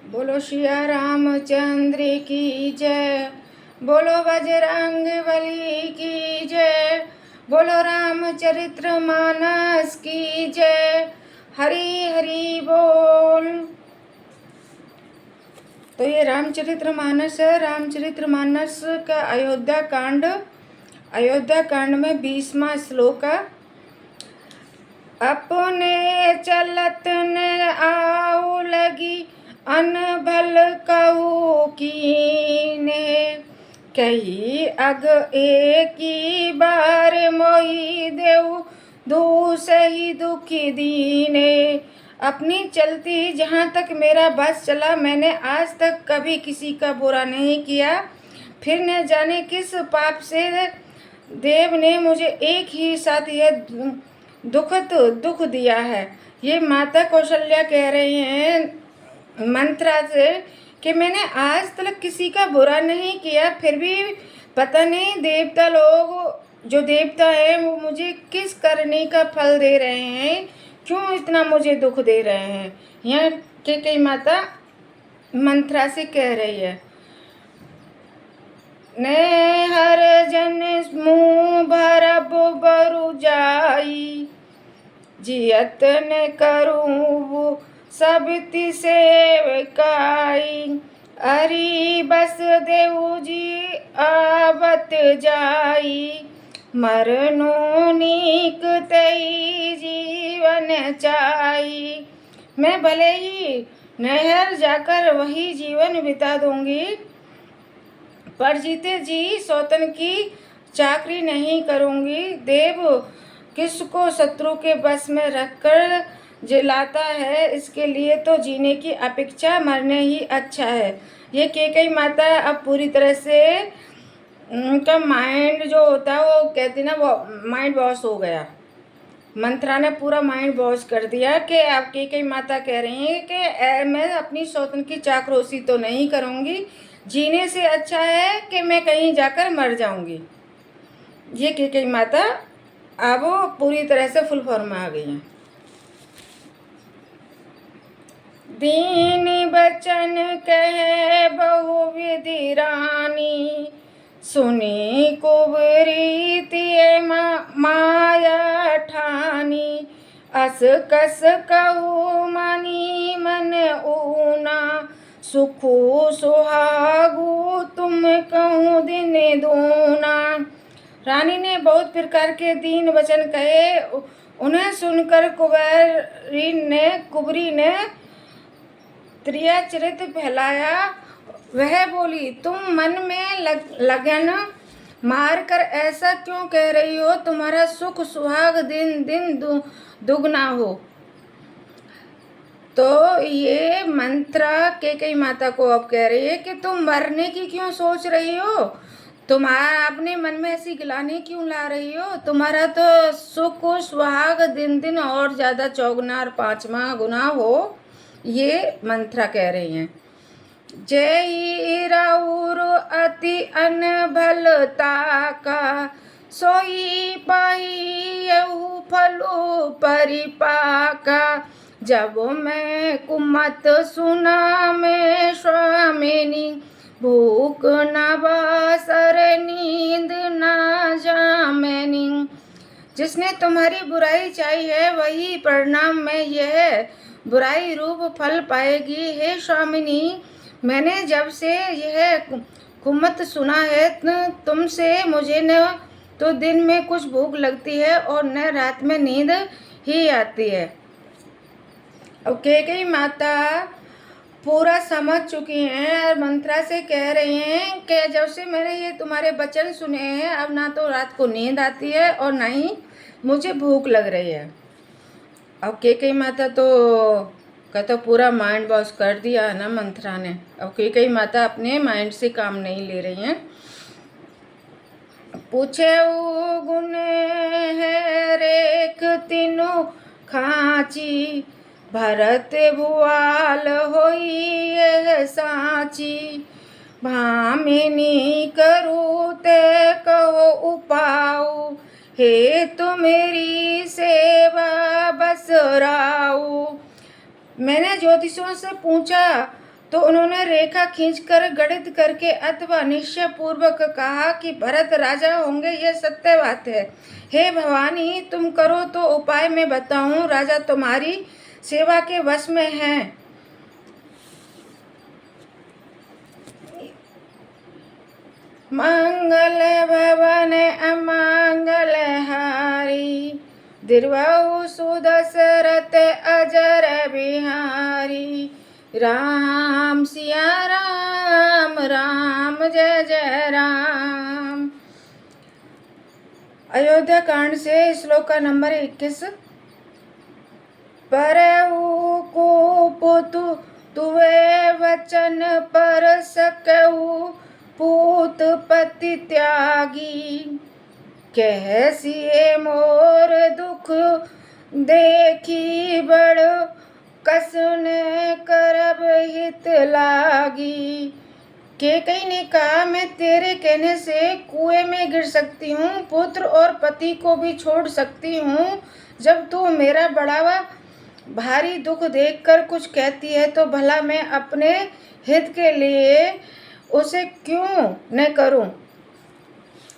बोलो सिया रामचंद्र की जय। बोलो बजरंग बली की जय। बोलो रामचरित्र मानस की जय। हरि हरि बोल। तो ये रामचरित्र मानस है। रामचरित्र मानस का अयोध्या कांड में 20वां श्लोक है। अपने चलत न आऊ लगी अनभल कहू कीने, कही अग एकी बार मोहि देऊ दूसही दुखी दीने। अपनी चलती जहाँ तक मेरा बस चला, मैंने आज तक कभी किसी का बुरा नहीं किया। फिर न जाने किस पाप से देव ने मुझे एक ही साथ यह दुख दिया है। ये माता कौशल्या कह रही हैं मंत्रा से कि मैंने आज तक किसी का बुरा नहीं किया, फिर भी पता नहीं देवता लोग जो देवता है वो मुझे किस करने का फल दे रहे हैं, क्यों इतना मुझे दुख दे रहे हैं। यहाँ कैकेयी माता मंत्रा से कह रही है। ने हर जन मुँह भरब बरु जाई, जियत न करूँ सबति सेवकाई। अरि बस देऊ जी आवत जाई, मरनो नीक तई जीवन चाई। मैं भले ही नहर जाकर वही जीवन बिता दूंगी, पर जीते जी सौतन की चाकरी नहीं करूंगी। देव किसको शत्रु के बस में रखकर जिलाता है, इसके लिए तो जीने की अपेक्षा मरने ही अच्छा है। ये कैकेयी माता अब पूरी तरह से उनका माइंड जो होता है वो कहती ना, वो माइंड वॉश हो गया। मंत्रा ने पूरा माइंड वॉश कर दिया कि अब कैकेयी माता कह रही हैं कि मैं अपनी सौतन की चाकरोसी तो नहीं करूँगी, जीने से अच्छा है कि मैं कहीं जाकर मर जाऊंगी। ये कैकेयी माता अब पूरी तरह से फुल फॉर्म में आ गई हैं। दीन बचन कहे बहुविधि रानी, सुनी कुबरी तिय माया ठानी। अस कस कहू मनी मन ऊना, सुखू सुहागू तुम कहूँ दिन दूना। रानी ने बहुत प्रकार के दीन वचन कहे। उन्हें सुनकर कुबरी ने त्रियाचरित फैलाया। वह बोली, तुम मन में लगन मार कर ऐसा क्यों कह रही हो, तुम्हारा सुख सुहाग दिन दिन दुगना हो। तो ये मंत्रा कैकेयी माता को अब कह रही है कि तुम मरने की क्यों सोच रही हो, तुम्हारा अपने मन में ऐसी गिलानी क्यों ला रही हो। तुम्हारा तो सुख सुहाग दिन दिन और ज़्यादा चौगुना और 5वां गुना हो। ये मंत्रा कह रही हैं। जय राउर अति अनभलता का, सोई पाई यहु फलो परिपाका। जब मैं कुमत सुना में स्वामिनी, भूख न बासर नींद न जामिनी। जिसने तुम्हारी बुराई चाही है वही परिणाम में यह बुराई रूप फल पाएगी। हे स्वामिनी, मैंने जब से यह कुमत सुना है तुमसे, मुझे न तो दिन में कुछ भूख लगती है और न रात में नींद ही आती है। अब कैकेयी माता पूरा समझ चुकी हैं और मंत्रा से कह रही हैं कि जब से मैंने ये तुम्हारे वचन सुने हैं, अब ना तो रात को नींद आती है और ना ही मुझे भूख लग रही है। अब कैकेयी माता का तो पूरा माइंड वॉश कर दिया है ना मंत्रा ने। अब कैकेयी माता अपने माइंड से काम नहीं ले रही हैं। पूछे गुण है रेख तीनों खाची, भरत भुआल होई यह साची। भामिनी करू ते कहो उपाऊ, हे तो मेरी सेवा बस राऊ। मैंने ज्योतिषों से पूछा तो उन्होंने रेखा खींचकर गणित करके अथवा निश्चय पूर्वक कहा कि भरत राजा होंगे, यह सत्य बात है। हे भवानी, तुम करो तो उपाय मैं बताऊं। राजा तुम्हारी सेवा के वश में है। मंगल भवन अमंगल हारी, दीर्घौ सुदशरथ अजर बिहारी। राम सिया राम, राम जय जय राम। अयोध्या कांड से श्लोक का नंबर 21। परऊ को पुतु तुवे वचन पर सकऊ, पूत पति त्यागी। कहसिए मोर दुख देखी, बड़ कसने करब हित लागी। केकई ने कहा, मैं तेरे कहने से कुएं में गिर सकती हूँ, पुत्र और पति को भी छोड़ सकती हूँ। जब तू मेरा बढ़ावा भारी दुख देखकर कुछ कहती है तो भला मैं अपने हित के लिए उसे क्यों न करूं।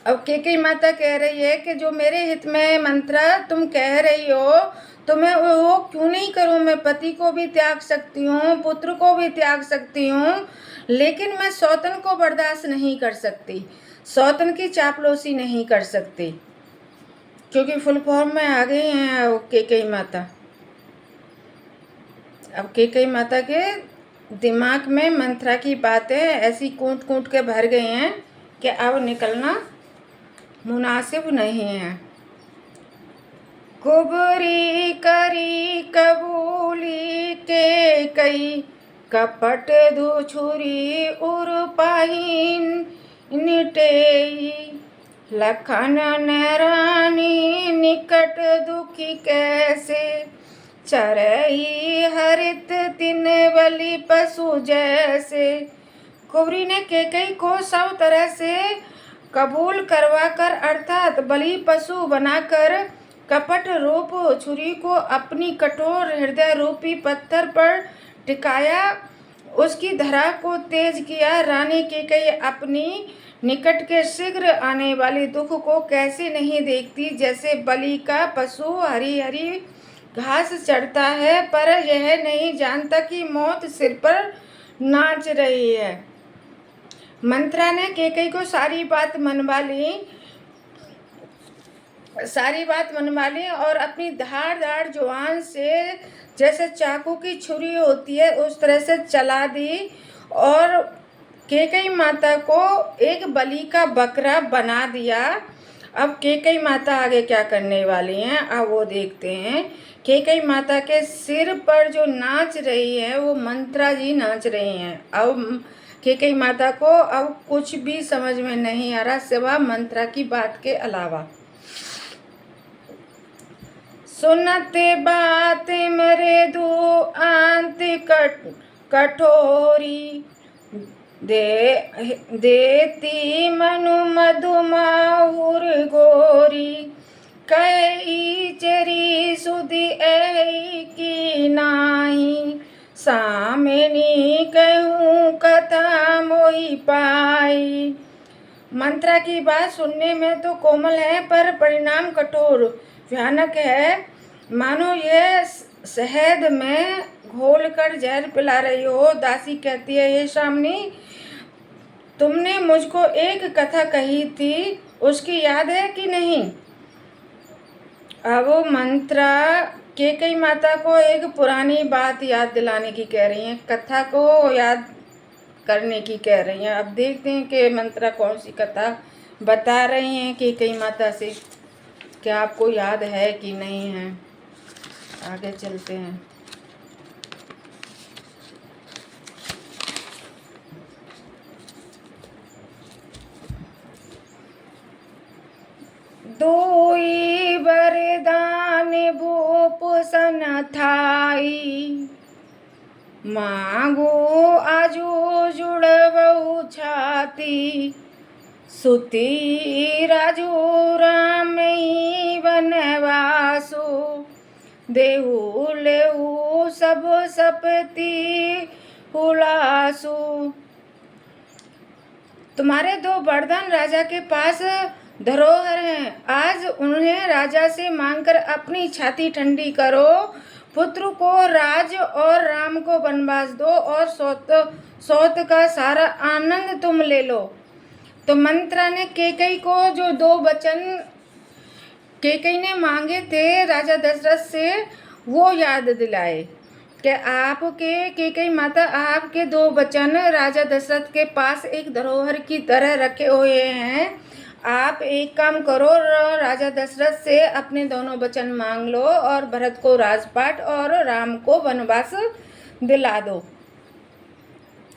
अब केकई माता कह रही है कि जो मेरे हित में मंत्रा तुम कह रही हो तो मैं वो क्यों नहीं करूं। मैं पति को भी त्याग सकती हूँ, पुत्र को भी त्याग सकती हूँ, लेकिन मैं सौतन को बर्दाश्त नहीं कर सकती, सौतन की चापलूसी नहीं कर सकती, क्योंकि फुल फॉर्म में आ गई हैं केकई माता। अब केकई माता के दिमाग में मंत्रा की बातें ऐसी कूट कूट के भर गई हैं कि अब निकलना मुनासिब नहीं है। कुबरी करी कबूली के कई, कपट दुछुरी उर पाहीन निटेई। लखन नरानी निकट दुखी कैसे, चरही हरित तिन बलि पशु जैसे। कुबरी ने केकई को सब तरह से कबूल करवाकर अर्थात बलि पशु बनाकर कपट रूप छुरी को अपनी कठोर हृदय रूपी पत्थर पर टिकाया, उसकी धरा को तेज किया। रानी केकई अपनी निकट के शीघ्र आने वाले दुख को कैसे नहीं देखती, जैसे बलि का पशु हरी हरी घास चढ़ता है पर यह नहीं जानता कि मौत सिर पर नाच रही है। मंत्रा ने केकई को सारी बात मनवा ली और अपनी धारदार जुबान से जैसे चाकू की छुरी होती है उस तरह से चला दी और केकई माता को एक बलि का बकरा बना दिया। अब केकई माता आगे क्या करने वाली हैं, अब वो देखते हैं। केकई माता के सिर पर जो नाच रही है वो मंत्रा जी नाच रही हैं। अब केकई माता को अब कुछ भी समझ में नहीं आ रहा सिवा मंत्रा की बात के अलावा। सुनते बात मरे दो अंत कठोरी, देती मनु मधुमाहुर गोरी। कई चरी सुधि ऐ की नाही, सामिनी कहूँ कथा मोहि पाई। मंत्रा की बात सुनने में तो कोमल है पर परिणाम कठोर भयानक है, मानो यह शहद में घोलकर जहर पिला रही हो। दासी कहती है, हे शामिनी, तुमने मुझको एक कथा कही थी, उसकी याद है कि नहीं। अब मंत्रा केकई माता को एक पुरानी बात याद दिलाने की कह रही हैं, कथा को याद करने की कह रही हैं। अब देखते हैं कि मंत्रा कौन सी कथा बता रही हैं केकई माता से, क्या आपको याद है कि नहीं है। आगे चलते हैं। दोई वरदान भूप सन थाई, मांगो आजो जुड़बहु छाती। सुती राजू राम वनवासो, देहु लेहु सब सपति हुलासु। तुम्हारे दो वरदान राजा के पास धरोहर हैं, आज उन्हें राजा से मांगकर अपनी छाती ठंडी करो। पुत्र को राज और राम को वनवास दो और सौत का सारा आनंद तुम ले लो। तो मंत्रा ने केकई को जो दो वचन केकई ने मांगे थे राजा दशरथ से वो याद दिलाए कि आपके केकई माता आपके दो वचन राजा दशरथ के पास एक धरोहर की तरह रखे हुए हैं। आप एक काम करो, राजा दशरथ से अपने दोनों वचन मांग लो और भरत को राजपाट और राम को वनवास दिला दो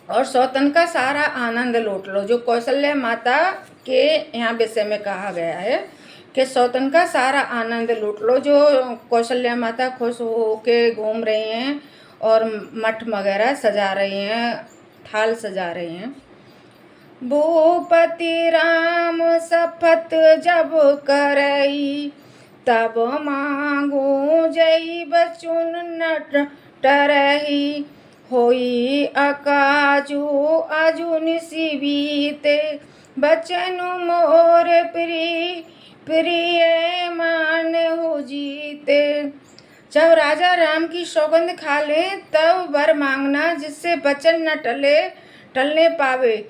और सौतन का सारा आनंद लूट लो। जो कौशल्या माता के यहाँ विषय में कहा गया है कि सौतन का सारा आनंद लूट लो। जो कौशल्या माता खुश हो के घूम रही हैं और मठ वगैरह सजा रही हैं, थाल सजा रही हैं। भूपति राम शपथ जब करई, तब मांगू जई बचुन नट टरही। होई अकाजू आजू निसीबीते, बचनु मोर प्रिय मान हो जीते। जब राजा राम की सौगंध खा ले तब वर मांगना, जिससे वचन न टलने पावे।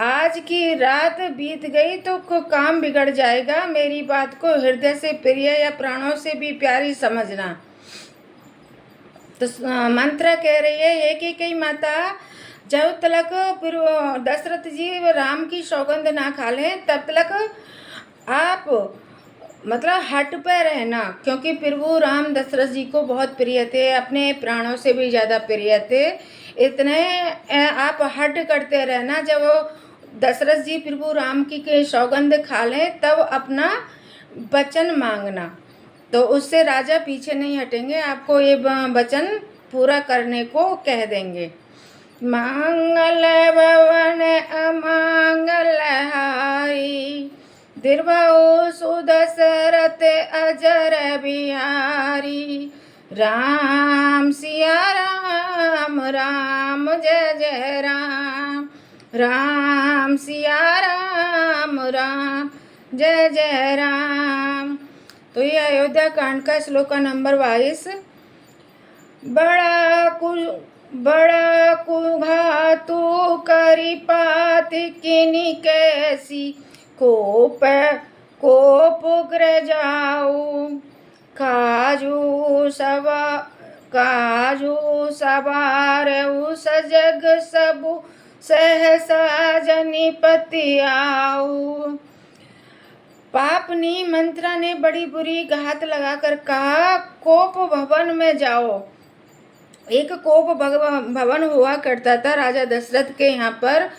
आज की रात बीत गई तो काम बिगड़ जाएगा। मेरी बात को हृदय से प्रिय या प्राणों से भी प्यारी समझना। तो मंत्रा कह रही है कि कई माता, जब तक दशरथ जी राम की सौगंध ना खा लें तब तक आप मतलब हट पे रहना, क्योंकि प्रभु राम दशरथ जी को बहुत प्रिय थे, अपने प्राणों से भी ज़्यादा प्रिय थे। इतने आप हट करते रहना। जब दशरथ जी प्रभु राम की सौगंध खा लें तब अपना वचन मांगना, तो उससे राजा पीछे नहीं हटेंगे, आपको ये वचन पूरा करने को कह देंगे। मंगल भवन अमंगल हारी, दीर्घऊ सुदशरथ अजर बिहारी। राम सिया राम राम जय जय राम, राम सिया राम राम जय जय राम। तो ये अयोध्या कांड का श्लोक का नंबर 22। बड़ा कुघातु करी पात किनी कैसी, कोप उग्र जाऊ। काजू सवार उस जग सबु, सहसा जनिपति आऊ। पापनी मंत्रा ने बड़ी बुरी घात लगाकर कहा, कोप भवन में जाओ। एक कोप भवन हुआ करता था राजा दशरथ के यहाँ पर।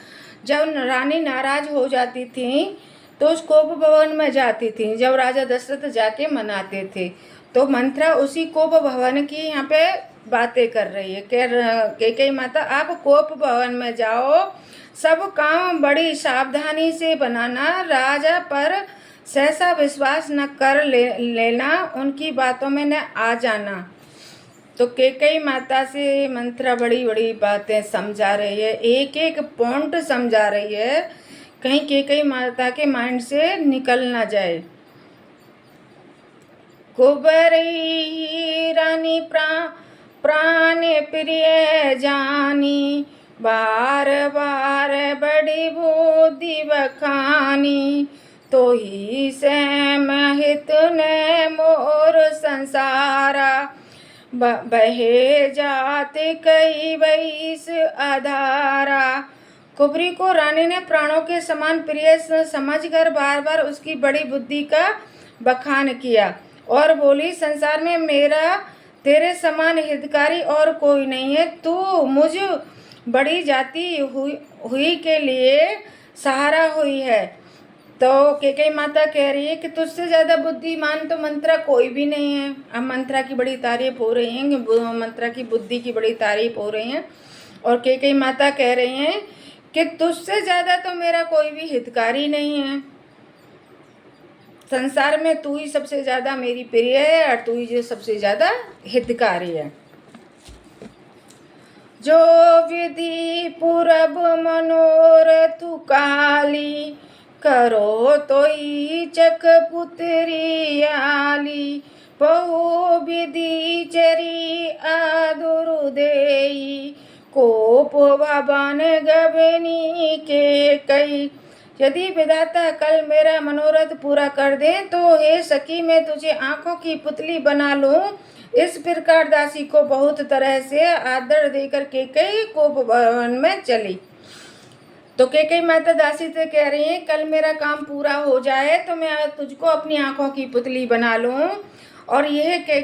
जब रानी नाराज हो जाती थी तो उस कोप भवन में जाती थी, जब राजा दशरथ जाके मनाते थे। तो मंत्रा उसी कोप भवन की यहाँ पे बातें कर रही है। केकई माता, आप कोप भवन में जाओ, सब काम बड़ी सावधानी से बनाना, राजा पर सहसा विश्वास न कर लेना, उनकी बातों में न आ जाना। तो केकई माता से मंत्रा बड़ी बड़ी बातें समझा रही है, एक एक पॉइंट समझा रही है, कहीं केकई माता के माइंड से निकल ना जाए। कुबरी रानी प्राण प्रिय जानी, बार बार बड़ी बुद्धि बखानी। तो ही सहमहित ने मोर संसारा, बहे जाते कई वैस आधारा। कुबरी को रानी ने प्राणों के समान प्रिय समझकर बार बार उसकी बड़ी बुद्धि का बखान किया और बोली, संसार में मेरा तेरे समान हितकारी और कोई नहीं है। तू मुझ बड़ी जाति हुई के लिए सहारा हुई है। तो केकई माता कह रही है कि तुझसे ज़्यादा बुद्धिमान तो मंत्रा कोई भी नहीं है। अब मंत्रा की बड़ी तारीफ हो रही है, मंत्रा की बुद्धि की बड़ी तारीफ हो रही है। और केकई माता कह रही हैं कि तुझसे ज़्यादा तो मेरा कोई भी हितकारी नहीं है, संसार में तू ही सबसे ज़्यादा मेरी प्रिय है और तू ही जो सबसे ज़्यादा हितकारी है। जो विधि पूरब मनोरथ काली, करो तोई चक पुत्री आली। बहु विधि चरी आदुर देई, कोप भवन गबनी के कई। यदि विधाता कल मेरा मनोरथ पूरा कर दे तो हे सखी मैं तुझे आंखों की पुतली बना लूं। इस प्रकार दासी को बहुत तरह से आदर देकर केकई कोप भवन में चली। तो केकई माता दासी से कह रही है कल मेरा काम पूरा हो जाए तो मैं तुझको अपनी आंखों की पुतली बना लूं। और ये कह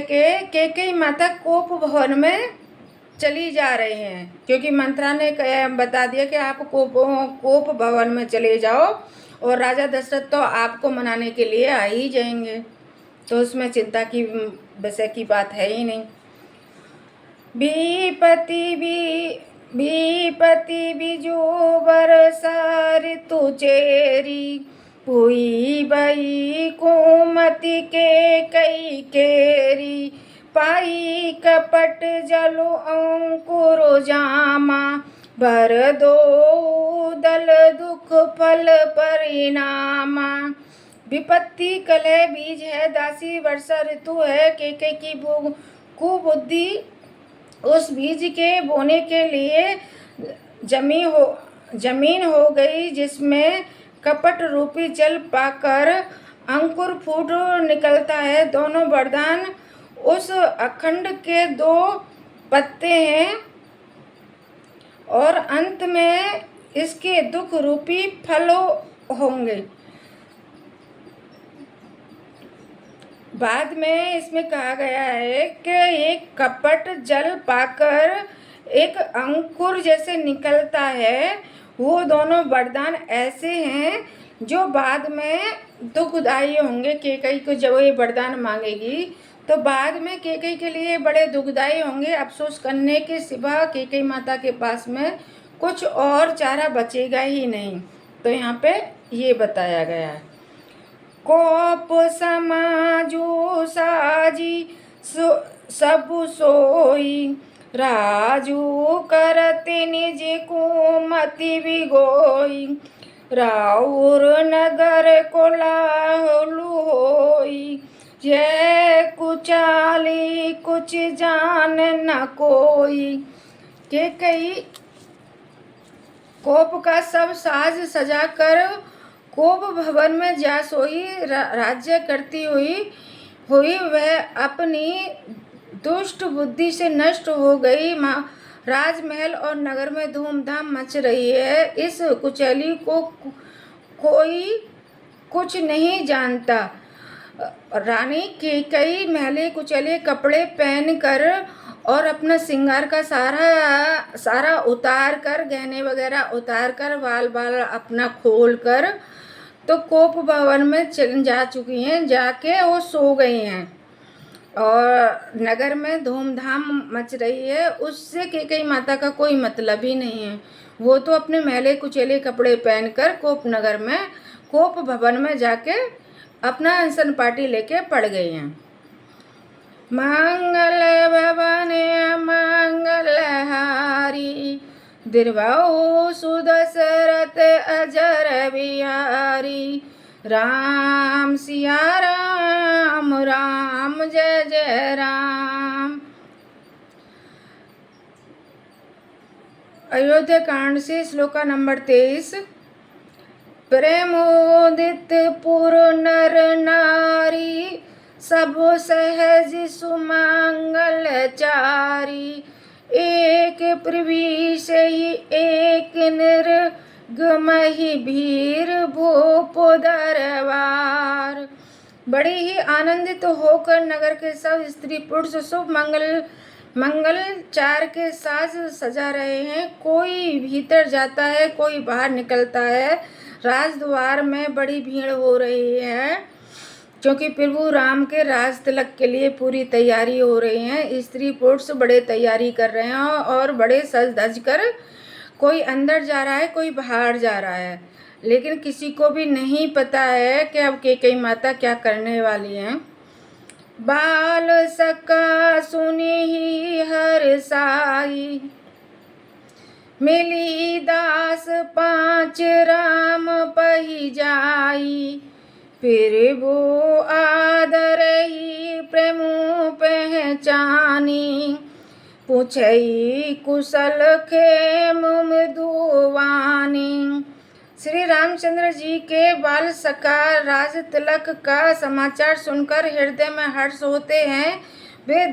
के केकई माता कोप भवन में चली जा रहे हैं, क्योंकि मंत्रा ने बता दिया कि आप कोप भवन में चले जाओ और राजा दशरथ तो आपको मनाने के लिए आ ही जाएंगे, तो उसमें चिंता की विषय की बात है ही नहीं। बीपति बिजो बरसा ऋतु चेरी, हुई बई कुमति के कई केरी। पाई कपट जलो अंकुर जामा, भर दो दल दुख फल परिणामा। विपत्ति कलह बीज है, दासी वर्षा ऋतु है, केकई की कुबुद्धि उस बीज के बोने के लिए जमीन हो गई, जिसमें कपट रूपी जल पाकर अंकुर फूट निकलता है। दोनों वरदान उस अखंड के दो पत्ते हैं और अंत में इसके दुख रूपी फल होंगे। बाद में इसमें कहा गया है कि एक कपट जल पाकर एक अंकुर जैसे निकलता है, वो दोनों वरदान ऐसे हैं जो बाद में दुखदायी होंगे। केकई को जब ये वरदान मांगेगी तो बाद में केकई के लिए बड़े दुखदायी होंगे। अफसोस करने के सिवा केकई माता के पास में कुछ और चारा बचेगा ही नहीं। तो यहाँ पे ये बताया गया है। कोप समाजो साजी सब सोई, राजू करते निज कुमति बिगोई। राउर नगर कोलाहल होई, जय कुचाली कुछ जान न कोई। केकई कोप का सब साज सजाकर कोप भवन में जा सोई। राज्य करती हुई वह अपनी दुष्ट बुद्धि से नष्ट हो गई। राजमहल और नगर में धूमधाम मच रही है। इस कुचैली को कोई कुछ नहीं जानता। रानी केकई मैले कुचैले कपड़े पहनकर और अपना श्रृंगार का सारा उतार कर, गहने वगैरह उतार कर, बाल अपना खोल कर तो कोप भवन में जा चुकी हैं। जाके वो सो गई हैं और नगर में धूमधाम मच रही है। उससे केकई माता का कोई मतलब ही नहीं है। वो तो अपने मैले कुचैले कपड़े पहनकर कोप भवन में जाके अपना अनशन पार्टी लेके पड़ गई हैं। मंगल भवन मंगलहारी, दिर्वाओ सुदशरथ अजर बिहारी। राम सिया राम राम जय जय राम। अयोध्या कांड से श्लोका नंबर 23। प्रेमोदित पुर नर नारी, सब सहज सुमंगल चारी। एक पृथ्वी से ही एक निर्गमहि, भीर भूप दरबार। बड़े ही आनंदित होकर नगर के सब स्त्री पुरुष शुभ मंगल चार के साज सजा रहे हैं। कोई भीतर जाता है, कोई बाहर निकलता है। राजद्वार में बड़ी भीड़ हो रही है, क्योंकि प्रभु राम के राज तिलक के लिए पूरी तैयारी हो रही है। स्त्री पुरुष बड़े तैयारी कर रहे हैं और बड़े सज धज कर, कोई अंदर जा रहा है, कोई बाहर जा रहा है। लेकिन किसी को भी नहीं पता है कि अब केकई माता क्या करने वाली हैं। बाल सका सुनी हर साई। मिली दास 5 राम पही जाई, फिर वो आदर ही प्रेम पहचानी। पूछई कुशल खेम मृदुवानी। श्री रामचंद्र जी के बाल सखा राज तिलक का समाचार सुनकर हृदय में हर्ष होते हैं। वे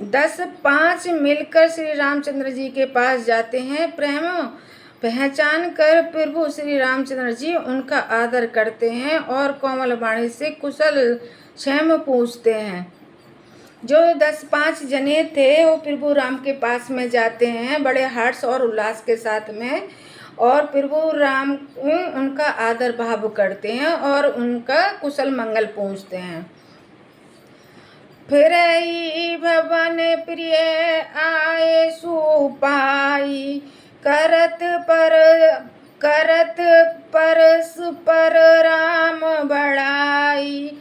10-5 मिलकर श्री रामचंद्र जी के पास जाते हैं। प्रेम पहचान कर प्रभु श्री रामचंद्र जी उनका आदर करते हैं और कोमल वाणी से कुशल क्षेम पूछते हैं। जो 10-5 जने थे वो प्रभु राम के पास में जाते हैं बड़े हर्ष और उल्लास के साथ में, और प्रभु राम उनका आदर भाव करते हैं और उनका कुशल मंगल पूछते हैं। फिर भवन प्रिय आए सुपाई, करत परस्पर राम बड़ाई।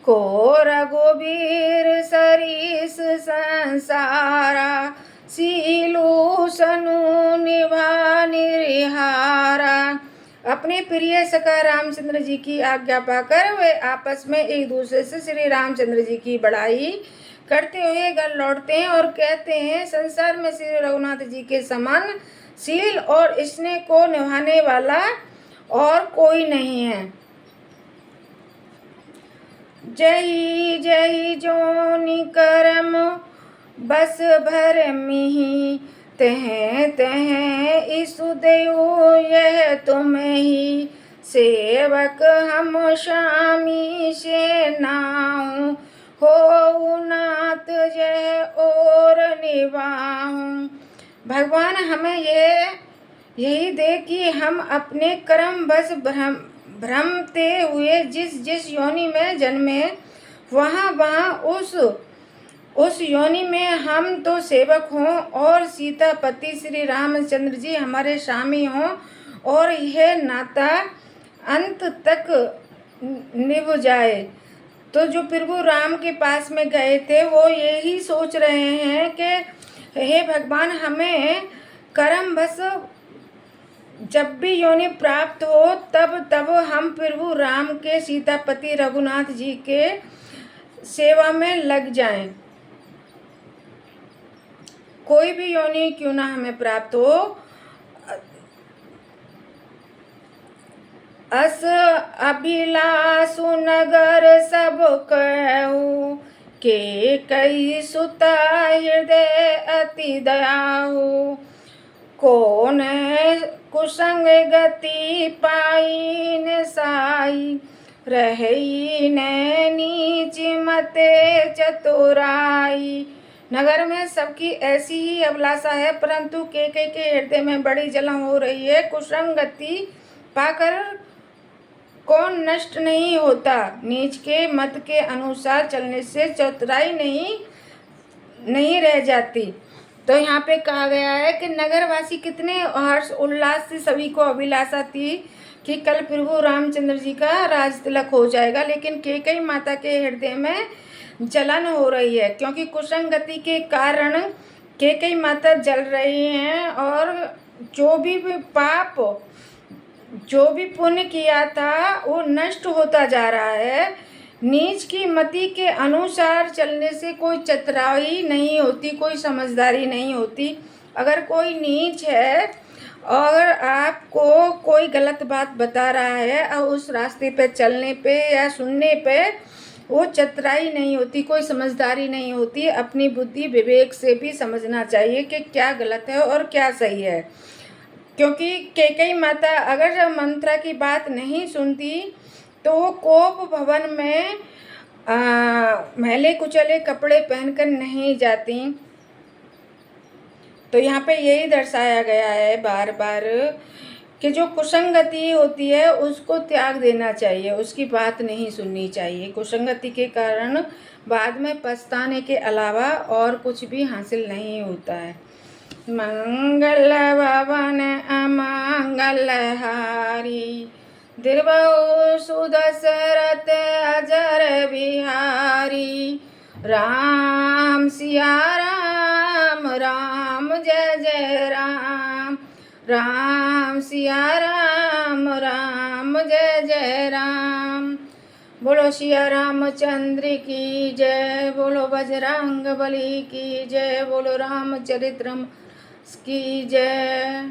को रघुबीर सरीस संसारा, सीलू सनु निभा निरिहारा। अपने प्रिय सखा रामचंद्र जी की आज्ञा पाकर वे आपस में एक दूसरे से श्री रामचंद्र जी की बड़ाई करते हुए घर लौटते हैं और कहते हैं, संसार में श्री रघुनाथ जी के समान शील और स्नेह को निभाने वाला और कोई नहीं है। जही जही जोनि करम बस भर मिहि, तह तह ईसु देऊ यह तुम्हें ही। सेवक हम स्वामी से नाऊं, हो नाथ जय और निभाऊं। भगवान हमें यही दे कि हम अपने कर्म बस भ्रमते हुए जिस जिस योनि में जन्मे वहाँ उस योनि में हम तो सेवक हों और सीतापति श्री रामचंद्र जी हमारे स्वामी हों और यह नाता अंत तक निभ जाए। तो जो प्रभु राम के पास में गए थे वो यही सोच रहे हैं कि हे भगवान, हमें कर्म बस जब भी योनि प्राप्त हो तब हम प्रभु राम के सीतापति रघुनाथ जी के सेवा में लग जाएं। कोई भी योनि क्यों ना हमें प्राप्त हो, अस अभिलाषु नगर सब कहूँ, के कई सुता हृदय अति दयाहु। कौन कुसंग गति पाई न साई, रही न नीच मते चतुराई। नगर में सबकी ऐसी ही अभिलाषा है, परंतु केकई के हृदय में बड़ी जलन हो रही है। कुसंगति पाकर कौन नष्ट नहीं होता, नीच के मत के अनुसार चलने से चतुराई नहीं रह जाती। तो यहाँ पे कहा गया है कि नगरवासी कितने हर्ष उल्लास से सभी को अभिलाषा थी कि कल प्रभु रामचंद्र जी का राज तिलक हो जाएगा, लेकिन केकई माता के हृदय में जलन हो रही है क्योंकि कुसंगति के कारण केकई माता जल रही हैं और जो भी पुण्य किया था वो नष्ट होता जा रहा है। नीच की मति के अनुसार चलने से कोई चतुराई नहीं होती, कोई समझदारी नहीं होती। अगर कोई नीच है और आपको कोई गलत बात बता रहा है और उस रास्ते पे चलने पे या सुनने पे वो चतुराई नहीं होती, कोई समझदारी नहीं होती। अपनी बुद्धि विवेक से भी समझना चाहिए कि क्या गलत है और क्या सही है, क्योंकि केकई माता अगर जब मंत्रा की बात नहीं सुनती तो वो कोप भवन में मैले कुचले कपड़े पहनकर नहीं जाती। तो यहाँ पे यही दर्शाया गया है बार बार कि जो कुसंगति होती है उसको त्याग देना चाहिए, उसकी बात नहीं सुननी चाहिए। कुसंगति के कारण बाद में पछताने के अलावा और कुछ भी हासिल नहीं होता है। मंगल भवन अमंगल हारी, दीर्घौ सुदशरथ अजर बिहारी। राम सिया राम, राम जय जय राम, राम सिया राम, राम जय जय राम। बोलो सिया रामचंद्र की जय, बोलो बजरंग बली की जय, बोलो रामचरित्र की जय।